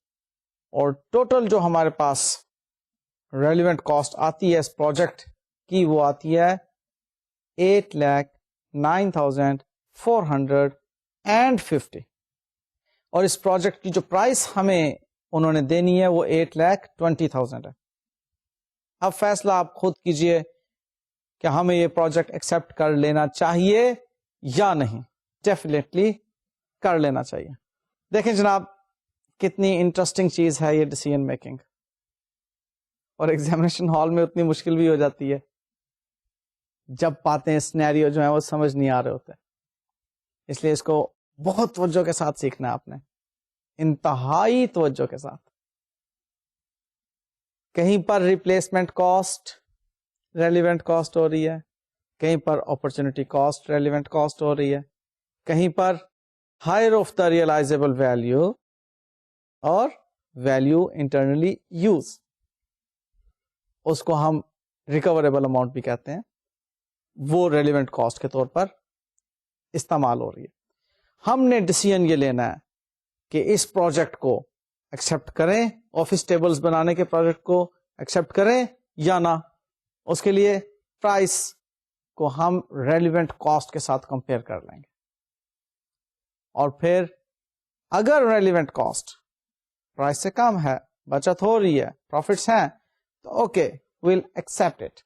اور ٹوٹل جو ہمارے پاس ریلیونٹ کاسٹ آتی ہے اس پروجیکٹ کی وہ آتی ہے 8,09,450. اور اس پروجیکٹ کی جو پرائس ہمیں انہوں نے دینی ہے وہ 8,20,000 ہے. اب فیصلہ آپ خود کیجئے کہ ہمیں یہ پروجیکٹ ایکسپٹ کر لینا چاہیے یا نہیں. ڈیفینیٹلی کر لینا چاہیے. دیکھیں جناب کتنی انٹرسٹنگ چیز ہے یہ ڈیسیژن میکنگ, اور ایگزامینیشن ہال میں اتنی مشکل بھی ہو جاتی ہے. جب پاتے ہیں سینیریو جو ہے وہ سمجھ نہیں آ رہے ہوتے. اس لیے اس کو بہت توجہ کے ساتھ سیکھنا ہے آپ نے, انتہائی توجہ کے ساتھ. کہیں پر ریپلیسمنٹ کاسٹ ریلیونٹ کاسٹ ہو رہی ہے, کہیں پر اپرچونٹی کاسٹ ریلیونٹ کاسٹ ہو رہی ہے, کہیں پر higher of the realisable value اور ویلو انٹرنلی یوز, اس کو ہم ریکوریبل اماؤنٹ بھی کہتے ہیں, وہ ریلیونٹ کاسٹ کے طور پر استعمال ہو رہی ہے. ہم نے ڈیسیژن یہ لینا ہے کہ اس پروجیکٹ کو ایکسپٹ کریں, آفس ٹیبلز بنانے کے پروجیکٹ کو ایکسپٹ کریں یا نہ. اس کے لیے پرائس کو ہم ریلیونٹ کاسٹ کے ساتھ کمپیئر کر لیں گے, اور پھر اگر ریلیونٹ کاسٹ پرائس سے کم ہے, بچت ہو رہی ہے, پروفٹس ہیں, تو okay we'll accept it,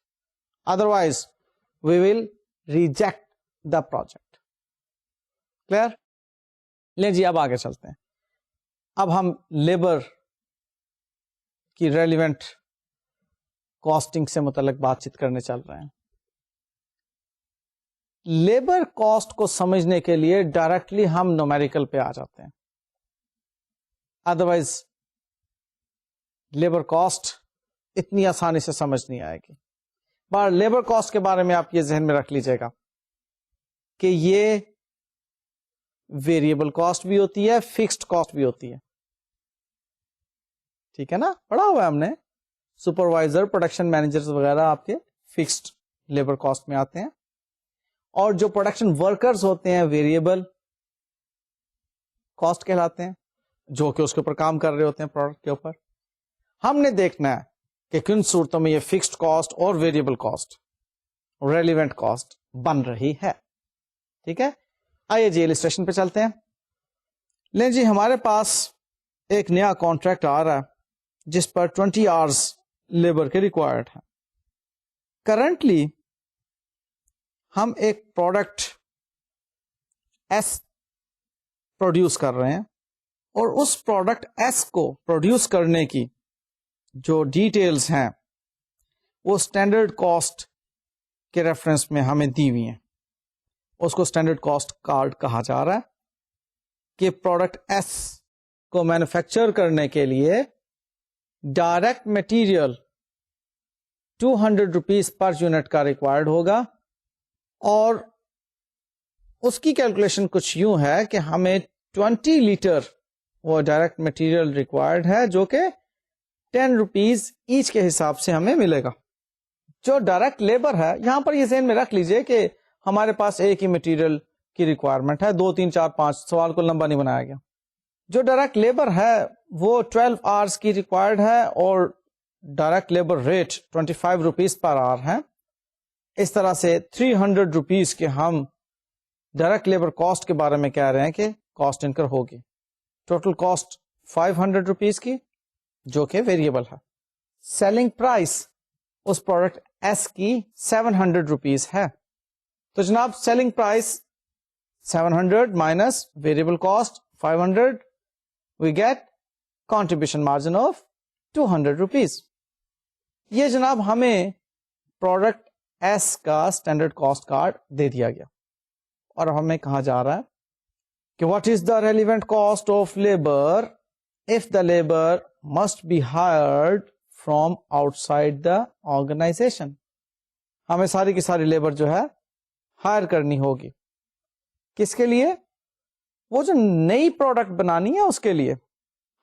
otherwise we will reject the project. Clear? لیں جی اب آگے چلتے ہیں. اب ہم لیبر کی ریلیونٹ کاسٹنگ سے متعلق بات چیت کرنے چل رہے ہیں. لیبر کاسٹ کو سمجھنے کے لیے ڈائریکٹلی ہم نومیریکل پہ آ جاتے ہیں, ادروائز لیبر کاسٹ اتنی آسانی سے سمجھ نہیں آئے گی. پر لیبر کاسٹ کے بارے میں آپ یہ ذہن میں رکھ لیجئے گا کہ یہ ویریبل کاسٹ بھی ہوتی ہے, فکسڈ کاسٹ بھی ہوتی ہے. ٹھیک ہے نا, پڑھا ہوا ہے ہم نے. سپروائزر, پروڈکشن مینیجر وغیرہ آپ کے فکسڈ لیبر کاسٹ میں آتے ہیں, اور جو پروڈکشن ورکرز ہوتے ہیں ویریبل کاسٹ کہلاتے ہیں, جو کہ اس کے اوپر کام کر رہے ہوتے ہیں پروڈکٹ کے اوپر. ہم نے دیکھنا ہے کہ کن صورتوں میں یہ فکسڈ کاسٹ اور ویریبل کاسٹ ریلیونٹ کاسٹ بن رہی ہے. ٹھیک ہے, آئیے جی السٹریشن پہ چلتے ہیں. لیں جی, ہمارے پاس ایک نیا کانٹریکٹ آ رہا ہے جس پر 20 آورز لیبر کے ریکوائرڈ ہیں. کرنٹلی ہم ایک پروڈکٹ ایس پروڈیوس کر رہے ہیں, اور اس پروڈکٹ ایس کو پروڈیوس کرنے کی جو ڈیٹیلز ہیں وہ اسٹینڈرڈ کاسٹ کے ریفرنس میں ہمیں دی ہوئی ہیں. اس کو اسٹینڈرڈ کاسٹ کارڈ کہا جا رہا ہے کہ پروڈکٹ ایس کو مینوفیکچر کرنے کے لیے direct material 200 rupees per unit کا ریکوائرڈ ہوگا, اور اس کی کیلکولیشن کچھ یوں ہے کہ ہمیں 20 لیٹر وہ ڈائریکٹ مٹیریل ریکوائرڈ ہے, جو کہ 10 روپیز ایچ کے حساب سے ہمیں ملے گا. جو ڈائریکٹ لیبر ہے, یہاں پر یہ ذہن میں رکھ لیجئے کہ ہمارے پاس ایک ہی مٹیریل کی ریکوائرمنٹ ہے, 2 3 4 5 سوال کو لمبا نہیں بنایا گیا. جو ڈائریکٹ لیبر ہے وہ 12 آورز کی ریکوائرڈ ہے, اور direct labour rate 25 rupees per hour ہے. اس طرح سے 300 روپیز کے ہم ڈائریکٹ لیبر کاسٹ کے بارے میں کہہ رہے ہیں کہ کاسٹ انکر ہوگی. ٹوٹل کاسٹ 500 روپیز کی جو کہ ویریبل ہے. سیلنگ پرائس اس پروڈکٹ ایس کی 700 روپیز ہے. تو جناب selling price 700 minus variable cost 500, we get contribution margin of 200 rupees. یہ جناب ہمیں پروڈکٹ ایس کا اسٹینڈرڈ کاسٹ کارڈ دے دیا گیا, اور ہمیں کہا جا رہا ہے کہ what is the relevant cost of labour if the labor must be hired from outside the organization. ہمیں ساری کی ساری لیبر جو ہے ہائر کرنی ہوگی. کس کے لیے؟ وہ جو نئی پروڈکٹ بنانی ہے اس کے لیے.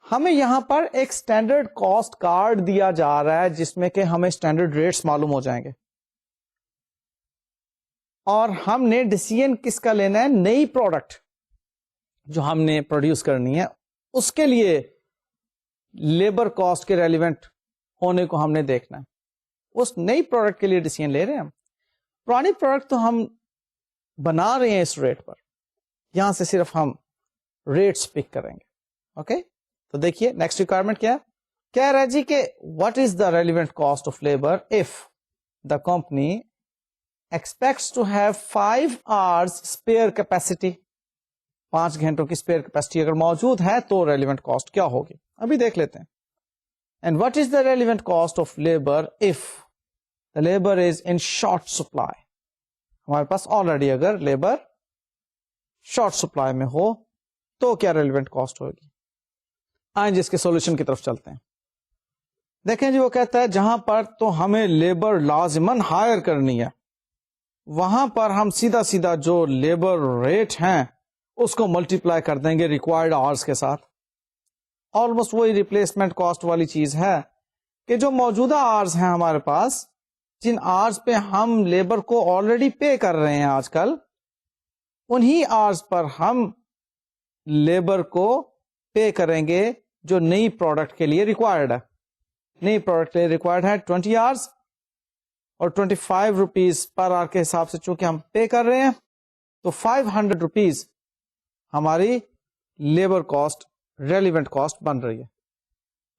ہمیں یہاں پر ایک اسٹینڈرڈ کاسٹ کارڈ دیا جا رہا ہے جس میں کہ ہمیں اسٹینڈرڈ ریٹس معلوم ہو جائیں گے, اور ہم نے ڈیسیژن کس کا لینا ہے؟ نئی پروڈکٹ جو ہم نے پروڈیوس کرنی ہے اس کے لیے لیبر کاسٹ کے ریلیونٹ ہونے کو ہم نے دیکھنا ہے. اس نئی پروڈکٹ کے لیے ڈیسیژن لے رہے ہیں ہم. پرانی پروڈکٹ تو ہم بنا رہے ہیں اس ریٹ پر, یہاں سے صرف ہم ریٹس پک کریں گے. اوکے, تو دیکھیے نیکسٹ ریکوائرمنٹ کیا ہے. کہہ رہا ہے جی کہ what is the relevant cost of labour if the company expects to have 5 hours spare capacity. 5 گھنٹوں کی اسپیئر کیپیسٹی اگر موجود ہے تو ریلیونٹ کاسٹ کیا ہوگی, ابھی دیکھ لیتے ہیں. And what is the relevant cost of labour if the labour is in short supply. ہمارے پاس آلریڈی اگر لیبر شارٹ سپلائی میں ہو تو کیا ریلیونٹ کاسٹ ہوگی. آئیں جس کے سولوشن کی طرف چلتے ہیں. دیکھیں جی وہ کہتا ہے جہاں پر تو ہمیں لیبر لازماً ہائر کرنی ہے وہاں پر ہم سیدھا سیدھا جو لیبر ریٹ ہیں اس کو ملٹیپلائی کر دیں گے ریکوائرڈ آورس کے ساتھ. آلموسٹ وہی ریپلیسمنٹ کاسٹ والی چیز ہے کہ جو موجودہ آورس ہیں ہمارے پاس, جن آورس پہ ہم لیبر کو آلریڈی پے کر رہے ہیں آج کل, انہی آورس پر ہم لیبر کو پے کریں گے جو نئی پروڈکٹ کے لیے ریکوائرڈ ہے. نئی پروڈکٹ کے لیے ریکوائرڈ ہے 20 آورس اور 25 روپیز پر آور کے حساب سے چونکہ ہم پے کر رہے ہیں تو 500 روپیز ہماری لیبر کاسٹ ریلیونٹ کاسٹ بن رہی ہے.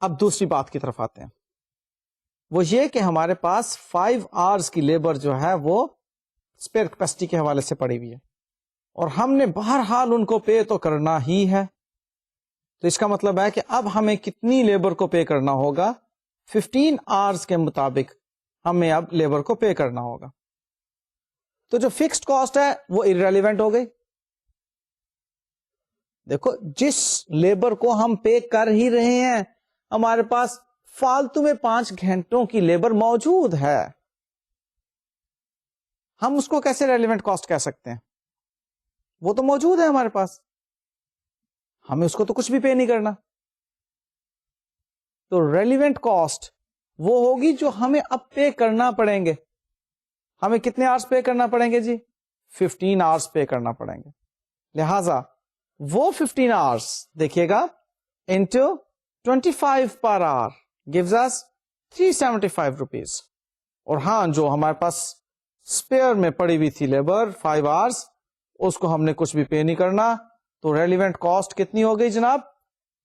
اب دوسری بات کی طرف آتے ہیں, وہ یہ کہ ہمارے پاس 5 آورس کی لیبر جو ہے وہ اسپیئر کیپیسٹی کے حوالے سے پڑی ہوئی ہے اور ہم نے بہرحال ان کو پے تو کرنا ہی ہے. تو اس کا مطلب ہے کہ اب ہمیں کتنی لیبر کو پے کرنا ہوگا, 15 آورس کے مطابق ہمیں اب لیبر کو پے کرنا ہوگا. تو جو فکسڈ کاسٹ ہے وہ irrelevant ہو گئی. دیکھو جس لیبر کو ہم پے کر ہی رہے ہیں ہمارے پاس فالتو میں 5 گھنٹوں کی لیبر موجود ہے, ہم اس کو کیسے ریلیونٹ کاسٹ کہہ سکتے ہیں؟ وہ تو موجود ہے ہمارے پاس, ہمیں اس کو تو کچھ بھی پے نہیں کرنا. تو ریلیونٹ کاسٹ وہ ہوگی جو ہمیں اب پے کرنا پڑیں گے. ہمیں کتنے آورس پے کرنا پڑیں گے جی؟ 15 آورس پے کرنا پڑیں گے. لہذا وہ 15 آورس دیکھیے گا انٹو 25 پر آور gives us 375 روپیز. اور ہاں جو ہمارے پاس اسپیئر میں پڑی ہوئی تھی لیبر 5 آورس, اس کو ہم نے کچھ بھی پے نہیں کرنا, تو ریلیونٹ کاسٹ کتنی ہو گئی جناب؟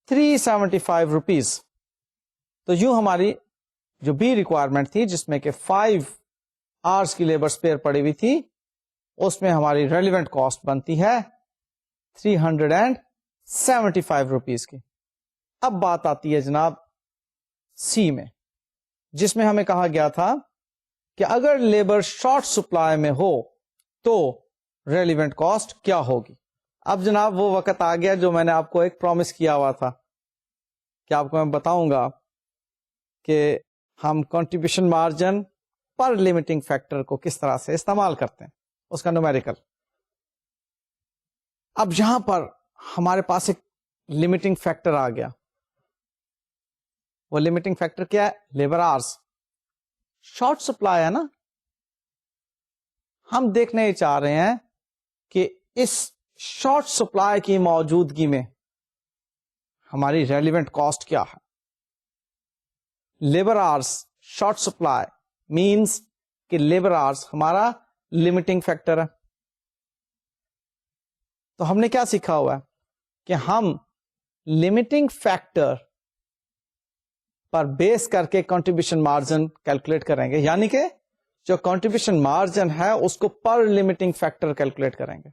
375 روپیز. تو یوں ہماری جو بی ریکوائرمنٹ تھی جس میں کہ 5 آورس کی لیبر اسپیئر پڑی ہوئی تھی, اس میں ہماری ریلیونٹ کاسٹ بنتی ہے 375 روپیز کی. اب بات آتی ہے جناب سی میں, جس میں ہمیں کہا گیا تھا کہ اگر لیبر شارٹ سپلائی میں ہو تو ریلیونٹ کاسٹ کیا ہوگی. اب جناب وہ وقت آ گیا جو میں نے آپ کو ایک پرومس کیا ہوا تھا کہ آپ کو میں بتاؤں گا کہ ہم کنٹریبیوشن مارجن پر لمیٹنگ فیکٹر کو کس طرح سے استعمال کرتے ہیں, اس کا نومیریکل. اب یہاں پر ہمارے پاس ایک لمیٹنگ فیکٹر آ گیا. وہ لمیٹنگ فیکٹر کیا ہے؟ Labour hours. شارٹ سپلائی ہے نا, ہم دیکھنے ہی چاہ رہے ہیں کہ اس شارٹ سپلائی کی موجودگی میں ہماری ریلیونٹ کاسٹ کیا ہے. Labour hours short supply means کہ لیبر آورس ہمارا لمیٹنگ فیکٹر ہے. تو ہم نے کیا سیکھا ہوا ہے کہ ہم لمیٹنگ فیکٹر پر بیس کر کے کنٹریبیوشن مارجن کیلکولیٹ کریں گے, یعنی کہ جو کنٹریبیوشن مارجن ہے اس کو پر لمیٹنگ فیکٹر کیلکولیٹ کریں گے.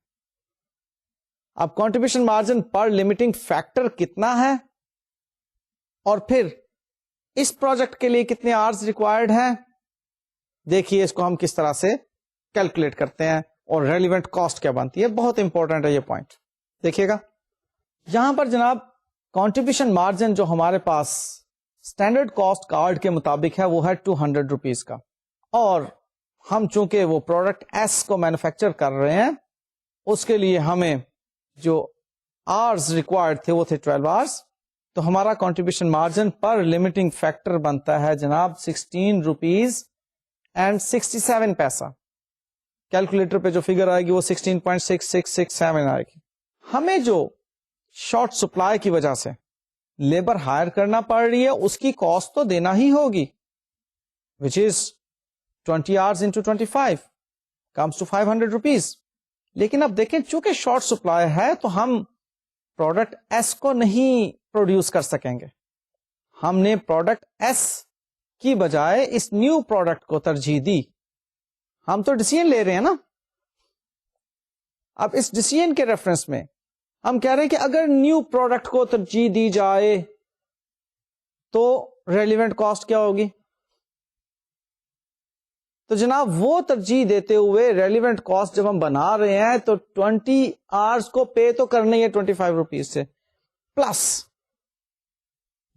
اب کنٹریبیوشن مارجن پر لمیٹنگ فیکٹر کتنا ہے اور پھر اس پروجیکٹ کے لیے کتنے آورس ریکوائرڈ ہیں, دیکھیے اس کو ہم کس طرح سے کیلکولیٹ کرتے ہیں اور ریلیونٹ کاسٹ کیا بنتی ہے. بہت انپورٹنٹ ہے یہ پوائنٹ. دیکھیے گا یہاں پر جناب کنٹریبیوشن مارجن جو ہمارے پاس اسٹینڈرڈ کاسٹ کارڈ کے مطابق ہے وہ ہے 200 روپیز کا, اور ہم چونکہ وہ پروڈکٹ ایس کو مینوفیکچر کر رہے ہیں اس کے لیے ہمیں جو آورس ریکوائرڈ تھے وہ تھے 12 آورس. تو ہمارا کنٹریبیوشن مارجن پر لمیٹنگ فیکٹر بنتا ہے جناب 16 روپیز اینڈ 67 پیسہ. کیلکولیٹر پہ جو فگر آئے گی وہ 16.6667 آئے گی. ہمیں جو شارٹ سپلائی کی وجہ سے لیبر ہائر کرنا پڑ رہی ہے اس کی کاسٹ تو دینا ہی ہوگی, which is 20 hours into 25 comes to 500 rupees. لیکن اب دیکھیں چونکہ شارٹ سپلائی ہے تو ہم پروڈکٹ ایس کو نہیں پروڈیوس کر سکیں گے. ہم نے پروڈکٹ ایس کی بجائے اس نیو پروڈکٹ کو ترجیح دی. ہم تو ڈیسیژن لے رہے ہیں نا. اب اس ڈیسیژن کے ریفرنس میں ہم کہہ رہے ہیں کہ اگر نیو پروڈکٹ کو ترجیح دی جائے تو ریلیونٹ کاسٹ کیا ہوگی؟ تو جناب وہ ترجیح دیتے ہوئے ریلیونٹ کاسٹ جب ہم بنا رہے ہیں تو 20 آورس کو پے تو کرنا ہی ہے 25 روپیز سے، پلس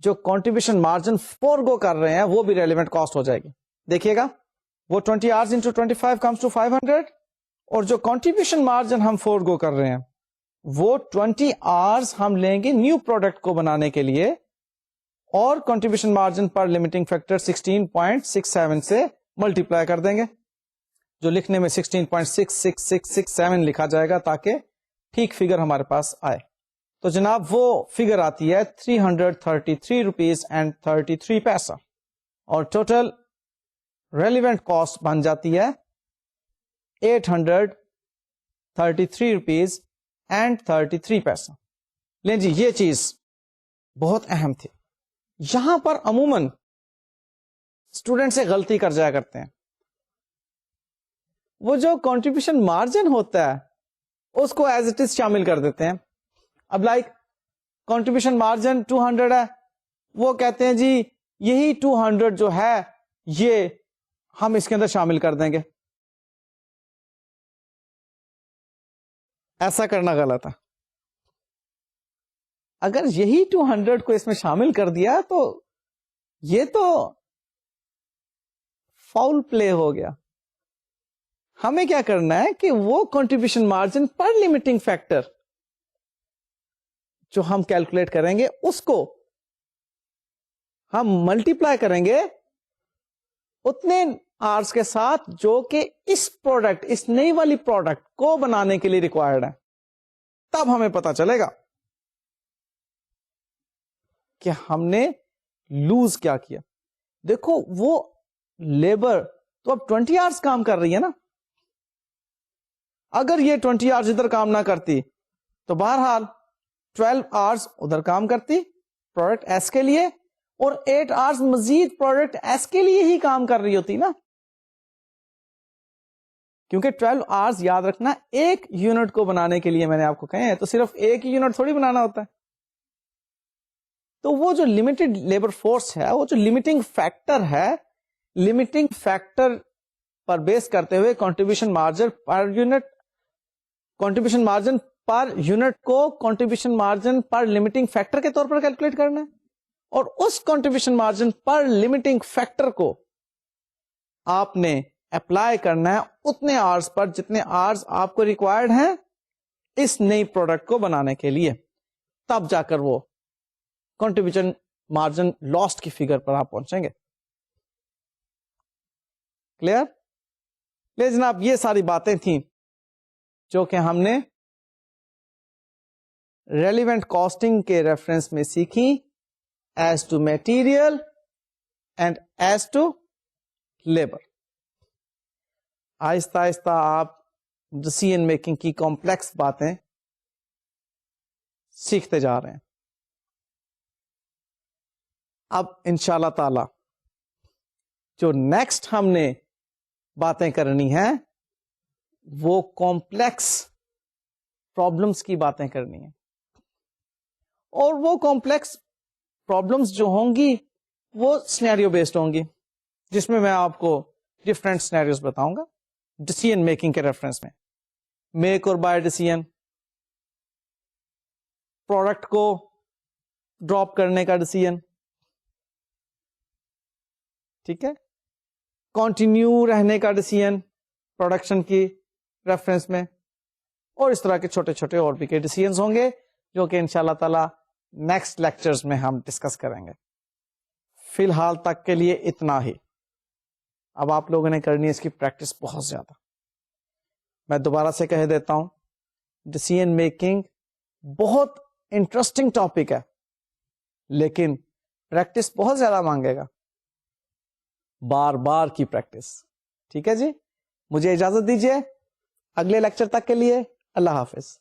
جو کنٹریبیوشن مارجن فور گو کر رہے ہیں وہ بھی ریلیونٹ کاسٹ ہو جائے گی. دیکھیے گا وہ 20 آورس انٹو 25 کمس ٹو 500، اور جو کنٹریبیوشن مارجن ہم فور گو کر رہے ہیں وہ 20 آورس ہم لیں گے نیو پروڈکٹ کو بنانے کے لیے، اور کنٹریبیوشن مارجن پر لمیٹنگ فیکٹر 16.67 سے ملٹیپلائی کر دیں گے، جو لکھنے میں 16.66667 لکھا جائے گا تاکہ ٹھیک فگر ہمارے پاس آئے. تو جناب وہ فگر آتی ہے 333 روپیز اینڈ 33 پیسہ، اور ٹوٹل ریلیونٹ کاسٹ بن جاتی ہے 833 روپیز اینڈ 33 پیسہ. لیں جی یہ چیز بہت اہم تھی. یہاں پر عموماً اسٹوڈینٹ سے غلطی کر جایا کرتے ہیں، وہ جو کنٹریبیوشن مارجن ہوتا ہے اس کو ایز اٹ از شامل کر دیتے ہیں. اب لائک کنٹریبیوشن مارجن 200 ہے، وہ کہتے ہیں جی یہی 200 جو ہے یہ ہم اس کے اندر شامل کر دیں گے. ایسا کرنا غلط ہے. اگر یہی 200 کو اس میں شامل کر دیا تو یہ تو فاؤل پلے ہو گیا. ہمیں کیا کرنا ہے کہ وہ کنٹریبیوشن مارجن پر لمیٹنگ فیکٹر جو ہم کیلکولیٹ کریں گے اس کو ہم ملٹیپلائی کریں گے اتنے آرس کے ساتھ جو کہ اس پروڈکٹ، اس نئی والی پروڈکٹ کو بنانے کے لیے ریکوائرڈ ہے. تب ہمیں پتا چلے گا کہ ہم نے لوز کیا کیا. دیکھو وہ لیبر تو اب 20 آورس کام کر رہی ہے نا، اگر یہ 20 آورس ادھر کام نہ کرتی تو بہرحال 12 آورس ادھر کام کرتی پروڈکٹ ایس کے لیے، اور 8 آورس مزید پروڈکٹ ایس کے لیے ہی کام کر رہی ہوتی نا، کیونکہ 12 آورس یاد رکھنا ایک یونٹ کو بنانے کے لیے میں نے آپ کو کہے ہیں، تو صرف ایک ہی یونٹ تھوڑی بنانا ہوتا ہے. تو وہ جو لمیٹڈ لیبر فورس ہے، وہ جو لمیٹنگ فیکٹر ہے، لمیٹنگ فیکٹر پر بیس کرتے ہوئے contribution margin per unit, contribution margin per unit کو کنٹریبیوشن مارجن پر لمیٹنگ فیکٹر کے طور پر کیلکولیٹ کرنا ہے، اور اس کنٹریبیوشن مارجن پر لمیٹنگ فیکٹر کو آپ نے اپلائی کرنا ہے اتنے آورس پر جتنے آورس آپ کو ریکوائرڈ ہیں اس نئی پروڈکٹ کو بنانے کے لیے. تب جا کر وہ کنٹریبیوشن مارجن لاسٹ کی فگر پر آپ پہنچیں گے. کلیئر؟ لے جناب یہ ساری باتیں تھیں جو کہ ہم نے ریلیونٹ کاسٹنگ کے ریفرنس میں سیکھی as to material and as to labour. آہستہ آہستہ آپ ڈیسیژن میکنگ کی کمپلیکس باتیں سیکھتے جا رہے ہیں. اب انشاءاللہ تعالی جو نیکسٹ ہم نے باتیں کرنی ہیں وہ کمپلیکس پرابلمس کی باتیں کرنی ہیں، اور وہ کمپلیکس پرابلمس جو ہوں گی وہ سینیریو بیسڈ ہوں گی، جس میں میں آپ کو ڈفرینٹ سینیریوز بتاؤں گا ڈیسیژن میکنگ کے ریفرنس میں. میک اور بائی ڈیسیژن، پروڈکٹ کو ڈراپ کرنے کا ڈیسیژن، ٹھیک ہے، کنٹینیو رہنے کا ڈیسیژن پروڈکشن کی ریفرنس میں، اور اس طرح کے چھوٹے چھوٹے اور بھی کے ڈیسیژنز ہوں گے جو کہ انشاءاللہ تعالی نیکسٹ لیکچرز میں ہم ڈسکس کریں گے. فی الحال تک کے لیے اتنا ہی. اب آپ لوگوں نے کرنی ہے اس کی پریکٹس بہت زیادہ. میں دوبارہ سے کہہ دیتا ہوں ڈیسیژن میکنگ بہت انٹرسٹنگ ٹاپک ہے، لیکن پریکٹس بہت زیادہ مانگے گا، بار بار کی پریکٹس. ٹھیک ہے جی، مجھے اجازت دیجیے اگلے لیکچر تک کے لیے. اللہ حافظ.